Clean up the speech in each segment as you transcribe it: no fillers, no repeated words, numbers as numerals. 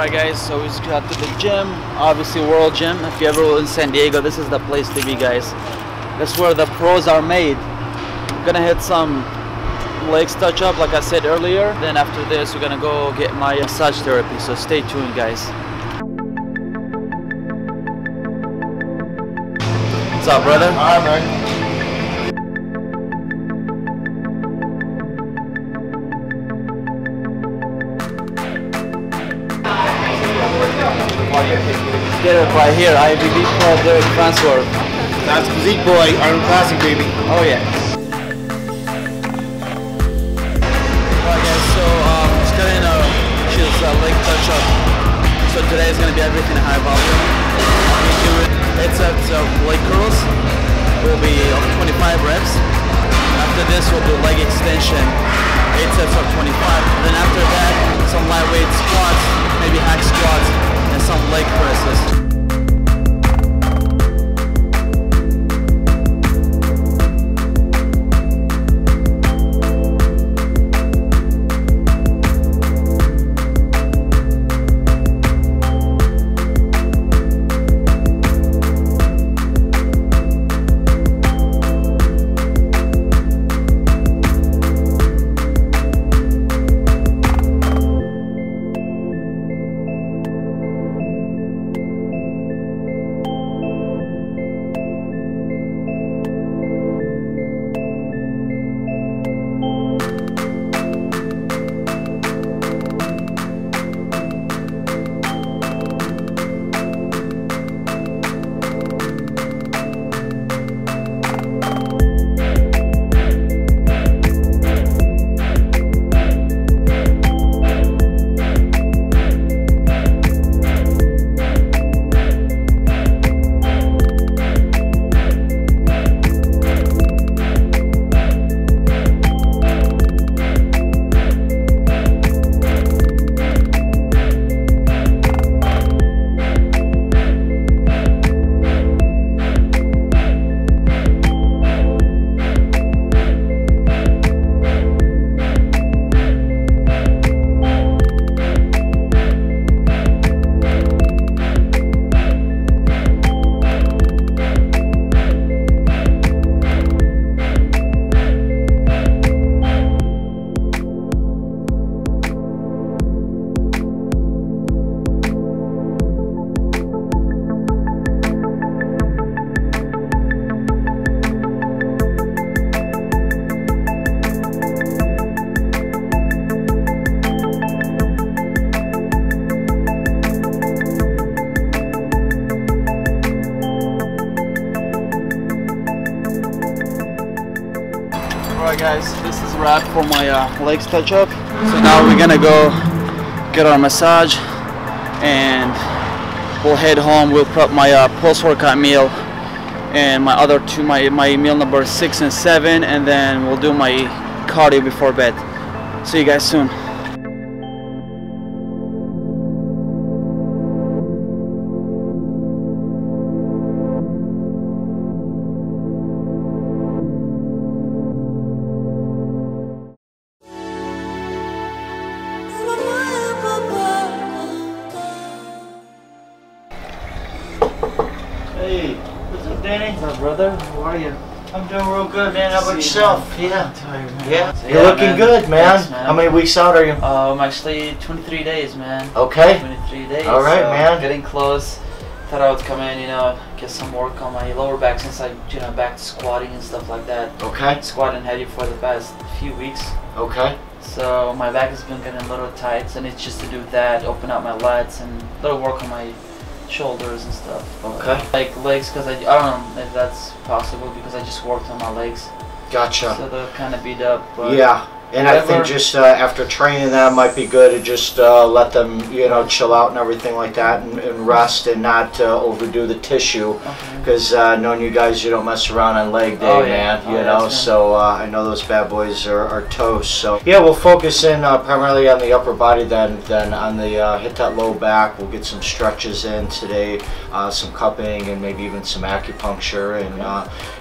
Alright guys, so we just got to the gym, obviously World Gym. If you ever were in San Diego, this is the place to be, guys. That's where the pros are made. I'm gonna hit some legs touch up like I said earlier. Then after this we're gonna go get my massage therapy, so stay tuned guys. What's up, brother? Alright, man. Get it right here, IFBB Pro Derek Transfer. That's Physique Boy, Arnold Classic, baby. Oh yeah. Alright guys, so just getting just leg touch up. So today is going to be everything high volume. We do 8 sets of leg curls. Will be 25 reps. After this we'll do leg extension, 8 sets of 25. Then after that, some lightweight squats, maybe hack squats, and some leg presses. Alright guys, this is a wrap for my legs touch up. So now we're gonna go get our massage and we'll head home. We'll prep my post-workout meal and my other two, my meal number 6 and 7, and then we'll do my cardio before bed. See you guys soon. Hey, what's up, Danny? What's up, brother? How are you? I'm doing real good, man. How about yourself? Yeah. Tired, man. Yeah. You're looking good, man. Thanks, man. How many weeks out are you? I'm actually 23 days, man. Okay. 23 days. All right, so man. Getting close. Thought I would come in, you know, get some work on my lower back since I, you know, back to squatting and stuff like that. Okay. Squatting heavy for the past few weeks. Okay. So my back has been getting a little tight, so I need just to do that, open up my lats, and a little work on my shoulders and stuff. Okay. Like legs, because I don't know if that's possible because I just worked on my legs. Gotcha. So they're kind of beat up. But yeah. And I think just after training them might be good to just let them, you know, chill out and everything like that, and rest and not overdo the tissue. Because knowing you guys, you don't mess around on leg day, man. You know, so I know those bad boys are toast. So yeah, we'll focus in primarily on the upper body, then on the hit that low back. We'll get some stretches in today, some cupping, and maybe even some acupuncture, and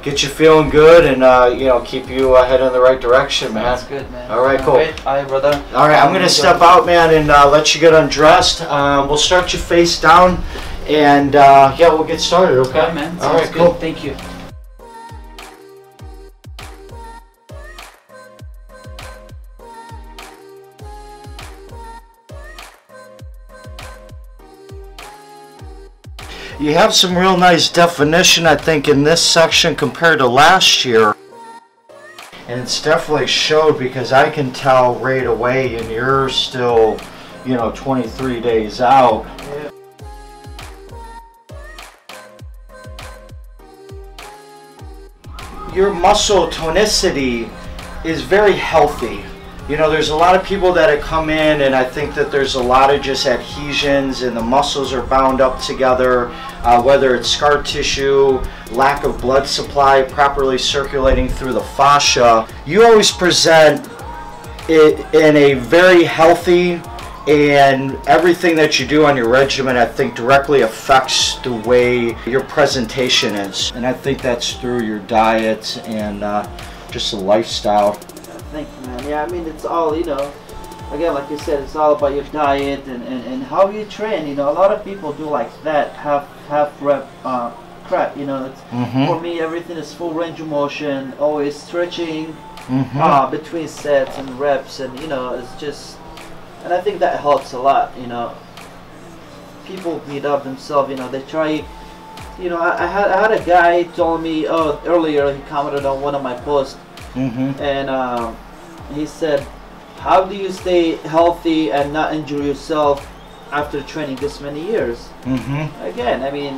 get you feeling good, and you know, keep you heading in the right direction, man. That's good, man. man. All right, cool. Wait, all right, brother. All right, I'm gonna step out, man, and let you get undressed. We'll start you face down, and yeah, we'll get started. Okay, All right, man. All right, Sounds cool. good. Thank you. You have some real nice definition, I think, in this section compared to last year. And it's definitely showed because I can tell right away, and you're still, you know, 23 days out. Yeah. Your muscle tonicity is very healthy. You know, there's a lot of people that come in, and I think that there's a lot of just adhesions and the muscles are bound up together, whether it's scar tissue, lack of blood supply properly circulating through the fascia. You always present it in a very healthy, and everything that you do on your regimen, I think, directly affects the way your presentation is. And I think that's through your diet and just the lifestyle. Thank you, man. Yeah, I mean, it's all, you know, again, like you said, it's all about your diet and how you train. You know, a lot of people do like that half rep crap. You know, it's, for me, everything is full range of motion, always stretching between sets and reps, and you know, it's just, and I think that helps a lot. You know, people beat up themselves. You know, they try. You know, I had a guy told me earlier, he commented on one of my posts, and he said, how do you stay healthy and not injure yourself after training this many years? Again, I mean,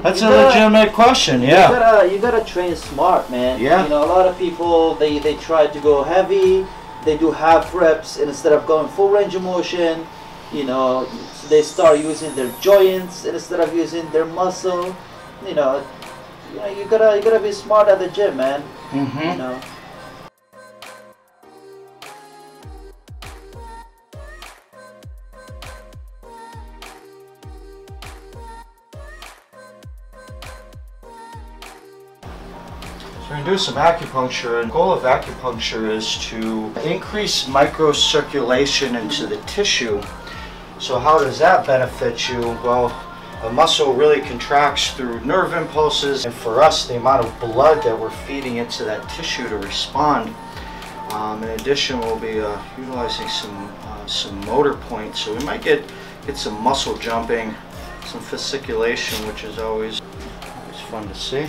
that's a legitimate question. Yeah, you gotta train smart, man. Yeah. You know, a lot of people they try to go heavy, they do half reps, and instead of going full range of motion, you know, they start using their joints instead of using their muscle. You know, you gotta be smart at the gym, man. You know. We're going to do some acupuncture, and the goal of acupuncture is to increase microcirculation into the tissue. So how does that benefit you? Well, a muscle really contracts through nerve impulses, and for us, the amount of blood that we're feeding into that tissue to respond. In addition, we'll be utilizing some motor points, so we might get some muscle jumping, some fasciculation, which is always fun to see.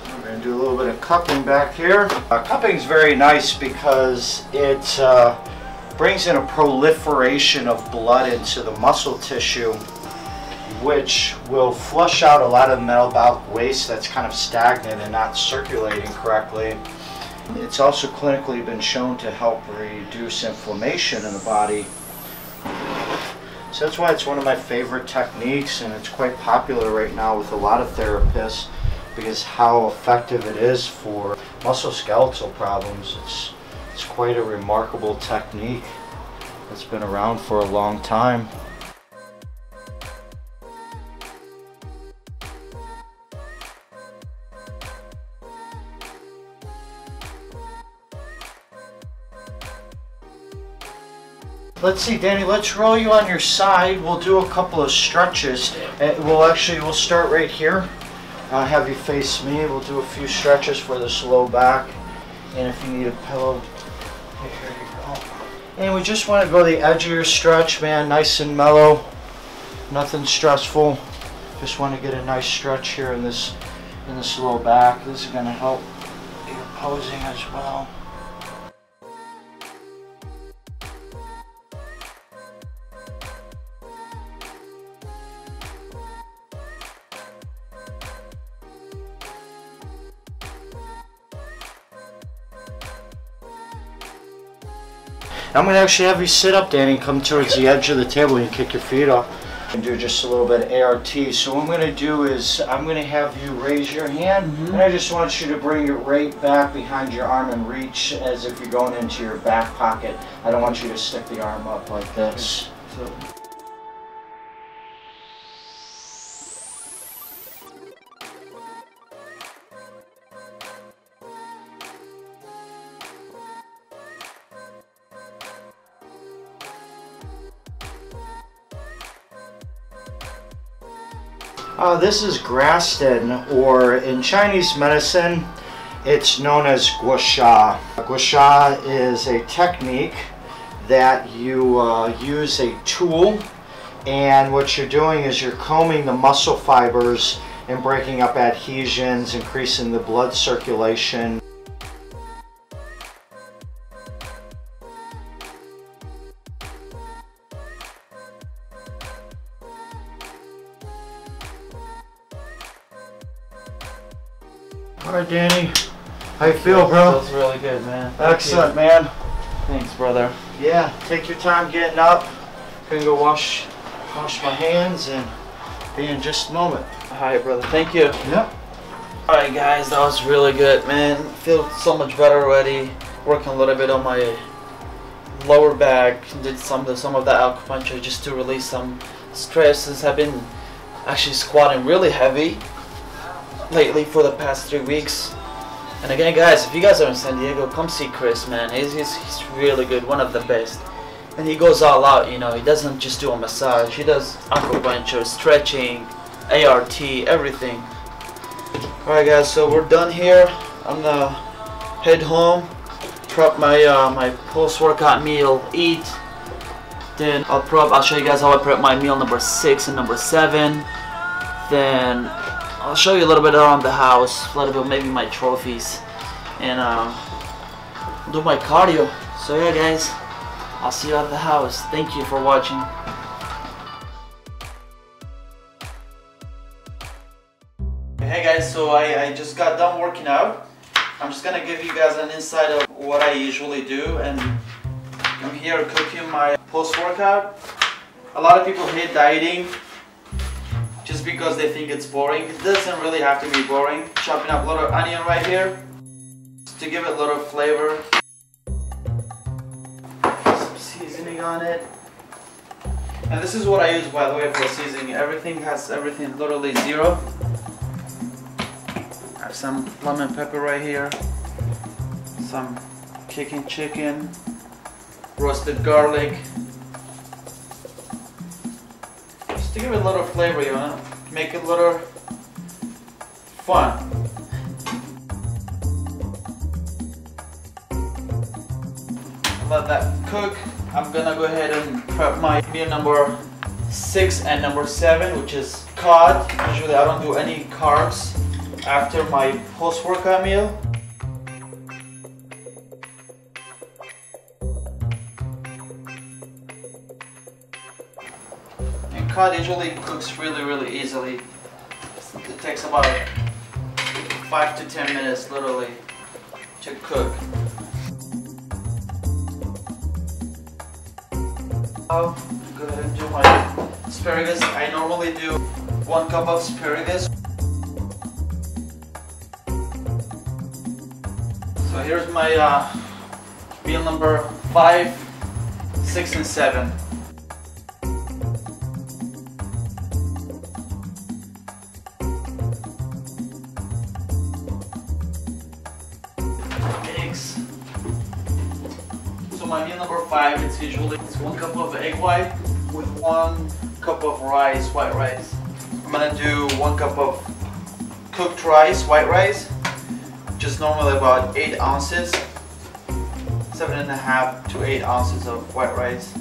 We're going to do a little bit of cupping back here. Cupping is very nice because it brings in a proliferation of blood into the muscle tissue, which will flush out a lot of the metabolic waste that's kind of stagnant and not circulating correctly. It's also clinically been shown to help reduce inflammation in the body. So that's why it's one of my favorite techniques, and it's quite popular right now with a lot of therapists, because how effective it is for musculoskeletal problems. It's quite a remarkable technique that's been around for a long time. Let's see, Danny, let's roll you on your side. We'll do a couple of stretches. We'll start right here. Have you face me. We'll do a few stretches for this low back. And if you need a pillow, here you go. And we just want to go to the edge of your stretch, man, nice and mellow. Nothing stressful. Just want to get a nice stretch here in this low back. This is going to help your posing as well. I'm going to actually have you sit up, Danny, and come towards the edge of the table and kick your feet off. And do just a little bit of ART. So what I'm going to do is I'm going to have you raise your hand, and I just want you to bring it right back behind your arm and reach as if you're going into your back pocket. I don't want you to stick the arm up like this. So. This is Graston, or in Chinese medicine, it's known as guosha. Guosha is a technique that you use a tool, and what you're doing is you're combing the muscle fibers and breaking up adhesions, increasing the blood circulation. Alright, Danny. How you feel, bro? Feels really good, man. Excellent, man. Thanks, brother. Yeah, take your time getting up. Gonna go wash my hands and be in just a moment. Hi, brother. Thank you. Yep. Alright, guys, that was really good, man. Feel so much better already. Working a little bit on my lower back. Did some of the acupuncture just to release some stresses. I've been actually squatting really heavy lately for the past 3 weeks. And again, guys, if you guys are in San Diego, come see Chris, man. He's really good, one of the best. And he goes all out, you know. He doesn't just do a massage. He does acupuncture, stretching, ART, everything. Alright, guys, so we're done here. I'm gonna head home, prep my my post-workout meal, eat. Then I'll show you guys how I prep my meal number 6 and number 7. Then I'll show you a little bit around the house, a little bit maybe my trophies, and do my cardio. So yeah, guys, I'll see you at the house. Thank you for watching. Hey guys, so I just got done working out. I'm just gonna give you guys an insight of what I usually do, and I'm here cooking my post-workout. A lot of people hate dieting just because they think it's boring. It doesn't really have to be boring. Chopping up a little onion right here just to give it a little flavor. Some seasoning on it. And this is what I use, by the way, for seasoning. Everything has everything literally zero. I have some lemon pepper right here. Some kicking chicken. Roasted garlic. To give it a little flavor, you know, make it a little fun. Let that cook. I'm gonna go ahead and prep my meal number 6 and number 7, which is cod. Usually I don't do any carbs after my post-workout meal. Cod usually cooks really easily. It takes about 5 to 10 minutes literally to cook. I'll go ahead and do my asparagus. I normally do 1 cup of asparagus. So here's my meal number 5, 6, and 7. So my meal number 5, it's usually 1 cup of egg white with 1 cup of rice, white rice. I'm gonna do 1 cup of cooked rice, white rice, just normally about 8 ounces, 7.5 to 8 ounces of white rice.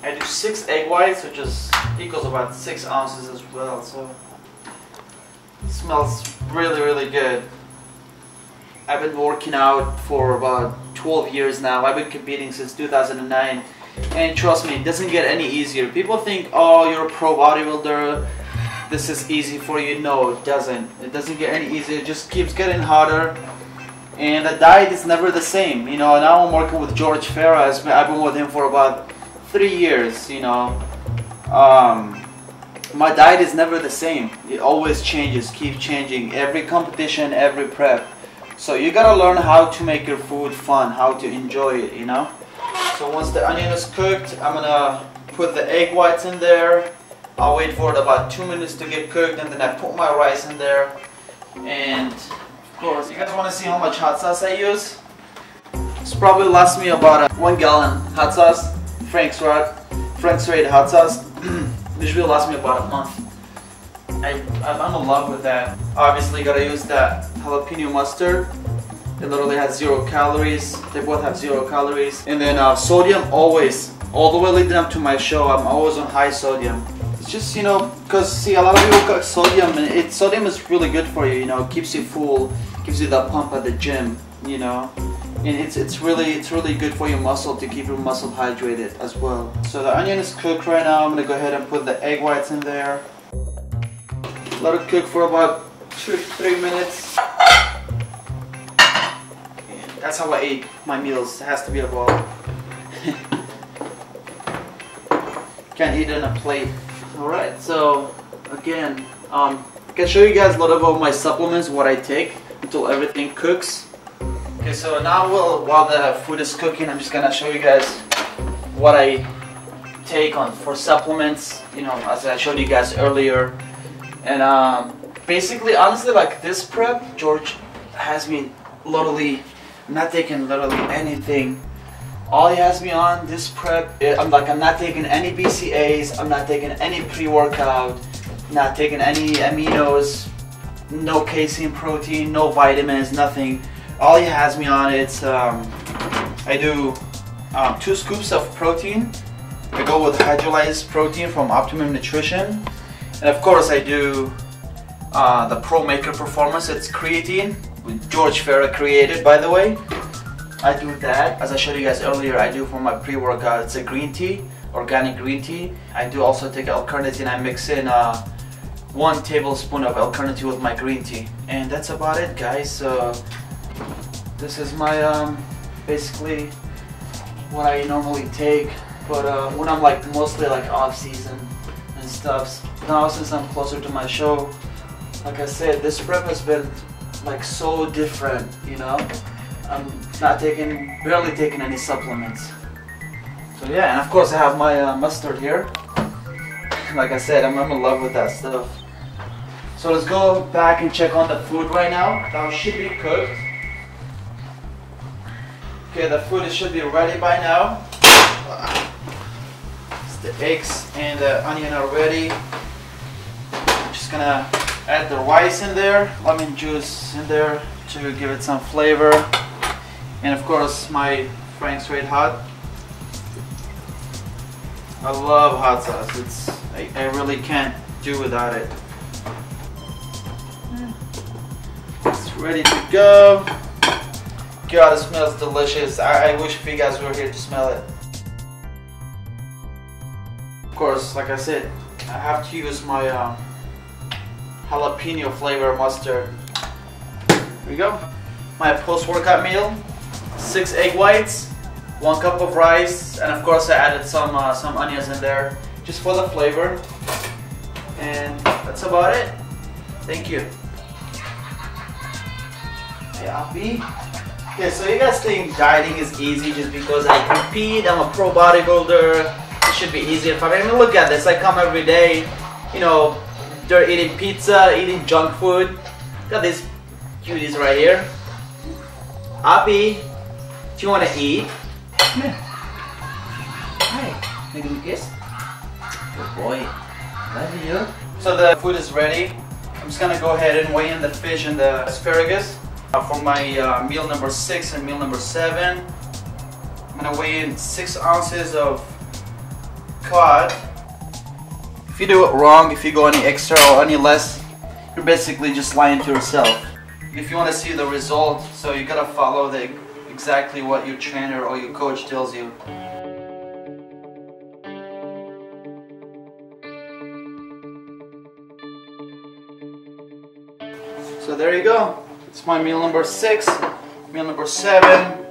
I do 6 egg whites, which is equals about 6 ounces as well. So it smells really good. I've been working out for about 12 years now. I've been competing since 2009, and trust me, it doesn't get any easier. People think, oh, you're a pro bodybuilder, this is easy for you. No, it doesn't. It doesn't get any easier. It just keeps getting harder, and the diet is never the same. You know, now I'm working with George Farah. I've been with him for about 3 years, you know, my diet is never the same. It always changes, keeps changing. Every competition, every prep. So you gotta learn how to make your food fun, how to enjoy it, you know. So once the onion is cooked, I'm gonna put the egg whites in there. I'll wait for it about 2 minutes to get cooked, and then I put my rice in there. And of course, you guys wanna see how much hot sauce I use? This probably lasts me about 1 gallon hot sauce. Frank's Red hot sauce. Usually lasts me about a month. I'm in love with that. Obviously, you gotta use that jalapeno mustard. It literally has 0 calories. They both have 0 calories. And then sodium, always, all the way leading up to my show, I'm always on high sodium. It's just, you know, because see, a lot of people cook sodium, and sodium is really good for you. You know, it keeps you full, gives you that pump at the gym. You know, and it's really good for your muscle, to keep your muscle hydrated as well. So the onion is cooked right now. I'm gonna go ahead and put the egg whites in there. Let it cook for about 2 to 3 minutes. And that's how I eat my meals. It has to be a bowl. Can't eat it on a plate. Alright, so again, I can show you guys a little bit of my supplements, what I take until everything cooks. Okay, so now while the food is cooking, I'm just gonna show you guys what I take for supplements, you know, as I showed you guys earlier. And basically, honestly, like this prep, George has me literally not taking literally anything. All he has me on this prep, I'm not taking any BCAAs, I'm not taking any pre-workout, not taking any aminos, no casein protein, no vitamins, nothing. All he has me on, it's I do 2 scoops of protein. I go with hydrolyzed protein from Optimum Nutrition. And of course I do the Pro Maker Performance. It's creatine, with George Farah created, by the way. I do that, as I showed you guys earlier. I do for my pre-workout, it's a green tea, organic green tea. I do also take L-carnitine. I mix in 1 tablespoon of L-carnitine with my green tea. And that's about it, guys. This is my basically what I normally take, but when I'm like mostly like off season and stuff. Now since I'm closer to my show, like I said, this prep has been like so different, you know. I'm barely taking any supplements. So yeah, and of course I have my mustard here. Like I said, I'm in love with that stuff. So let's go back and check on the food right now. That should be cooked. Okay, the food should be ready by now. The eggs and the onion are ready. I'm just gonna add the rice in there, lemon juice in there to give it some flavor. And of course my Frank's Red Hot. I love hot sauce. I really can't do without it. It's ready to go. God, it smells delicious. I wish if you guys were here to smell it. Of course, like I said, I have to use my jalapeno flavor mustard. Here we go. My post-workout meal: 6 egg whites, 1 cup of rice, and of course I added some onions in there just for the flavor. And that's about it. Thank you. Happy. Okay, so you guys think dieting is easy just because I compete, I'm a pro bodybuilder, it should be easier for me. I mean, look at this, I come every day, you know, they're eating pizza, eating junk food. Got these cuties right here. Abby, do you want to eat? Come here. Hi, make a kiss. Good boy, love you. So the food is ready. I'm just gonna go ahead and weigh in the fish and the asparagus. For my meal number 6 and meal number 7, I'm gonna weigh in 6 ounces of cod. If you do it wrong, if you go any extra or any less, you're basically just lying to yourself. If you want to see the result, so you gotta follow exactly what your trainer or your coach tells you. So there you go. It's my meal number 6, meal number 7.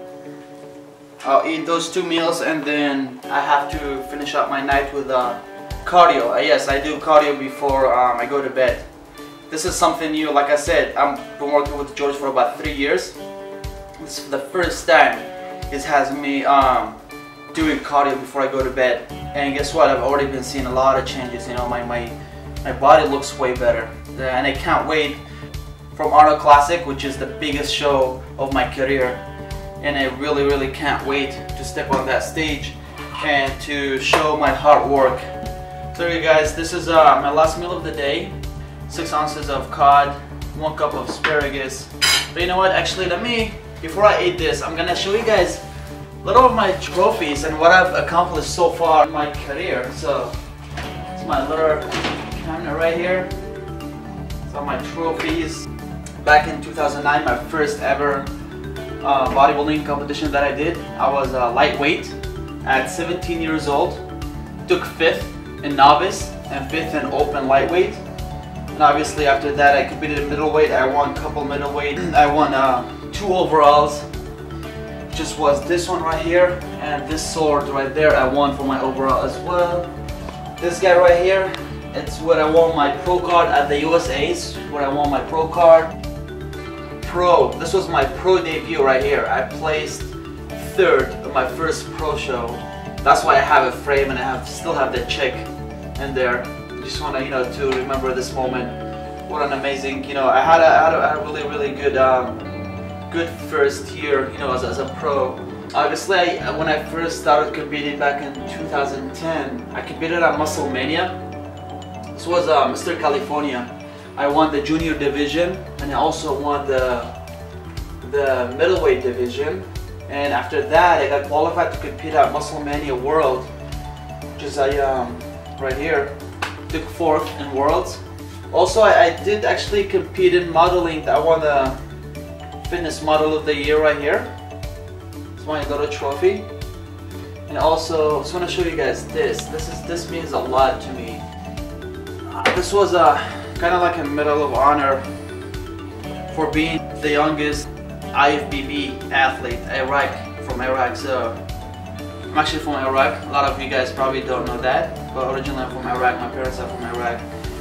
I'll eat those 2 meals, and then I have to finish up my night with cardio. Yes, I do cardio before I go to bed. This is something new. Like I said, I've been working with George for about 3 years. This is the first time this has me doing cardio before I go to bed. And guess what? I've already been seeing a lot of changes. You know, my body looks way better, and I can't wait from Arnold Classic, which is the biggest show of my career. And I really can't wait to step on that stage and to show my hard work. So you guys, this is my last meal of the day. 6 ounces of cod, 1 cup of asparagus. But you know what, actually before I eat this, I'm gonna show you guys a little of my trophies and what I've accomplished so far in my career. So it's my little camera right here. It's all my trophies. Back in 2009, my first ever bodybuilding competition that I did. I was lightweight at 17 years old. Took 5th in novice and 5th in open lightweight. And obviously after that I competed in middleweight. I won a couple middleweight. I won 2 overalls. Just was this one right here and this sword right there. I won for my overall as well. This guy right here, it's where I won my pro card at the USA's. Where I won my pro card. This was my pro debut right here. I placed 3rd in my first pro show. That's why I have a frame and I still have the check in there. Just want to, to remember this moment. What an amazing, I had a really good good first year, as a pro. Obviously, when I first started competing back in 2010, I competed at Muscle Mania. This was Mr. California. I won the junior division, and I also won the middleweight division. And after that, I got qualified to compete at Muscle Mania World, which is right here. Took 4th in Worlds. Also, I did actually compete in modeling. I won the Fitness Model of the Year right here. It's my little trophy. And also, I just want to show you guys this. This means a lot to me. This was kind of like a Medal of Honor for being the youngest IFBB athlete, from Iraq. So I'm actually from Iraq. A lot of you guys probably don't know that, but originally I'm from Iraq. My parents are from Iraq.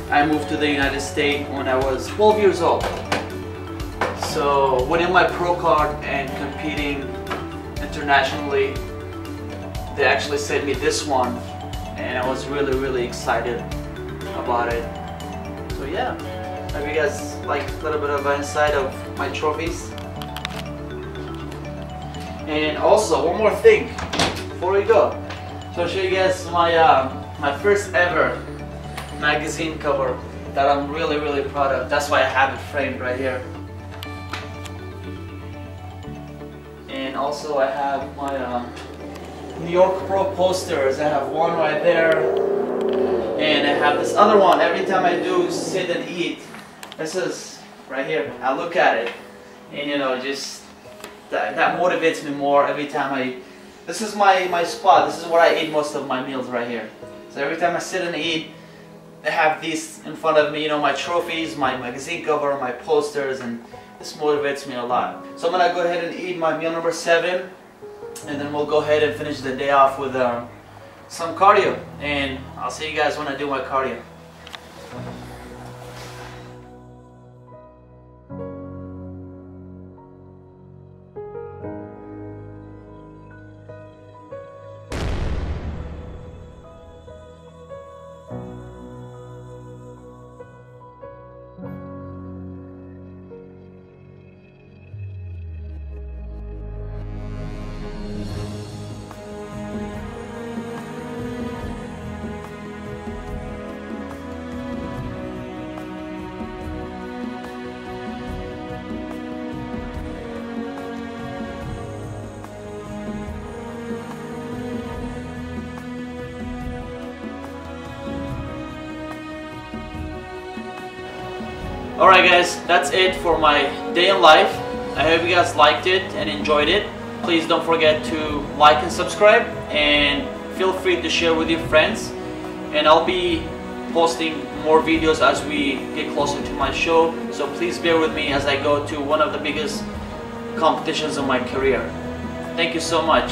I moved to the United States when I was 12 years old. So winning my pro card and competing internationally, they actually sent me this one, and I was really excited about it. So yeah, hope you guys like a little bit of insight of my trophies. And also, one more thing before we go. So I'll show you guys my first ever magazine cover that I'm really proud of. That's why I have it framed right here. And also I have my New York Pro posters. I have one right there. And I have this other one. Every time I do sit and eat, this is right here. I look at it, and just that motivates me more every time this is my spot. This is where I eat most of my meals right here. So every time I sit and eat, I have these in front of me, my trophies, my magazine cover, my posters, and this motivates me a lot. So I'm gonna go ahead and eat my meal number 7, and then we'll go ahead and finish the day off with some cardio, and I'll see you guys when I do my cardio. Alright guys, that's it for my day in life. I hope you guys liked it and enjoyed it. Please don't forget to like and subscribe, and feel free to share with your friends. And I'll be posting more videos as we get closer to my show, so please bear with me as I go to one of the biggest competitions of my career. Thank you so much.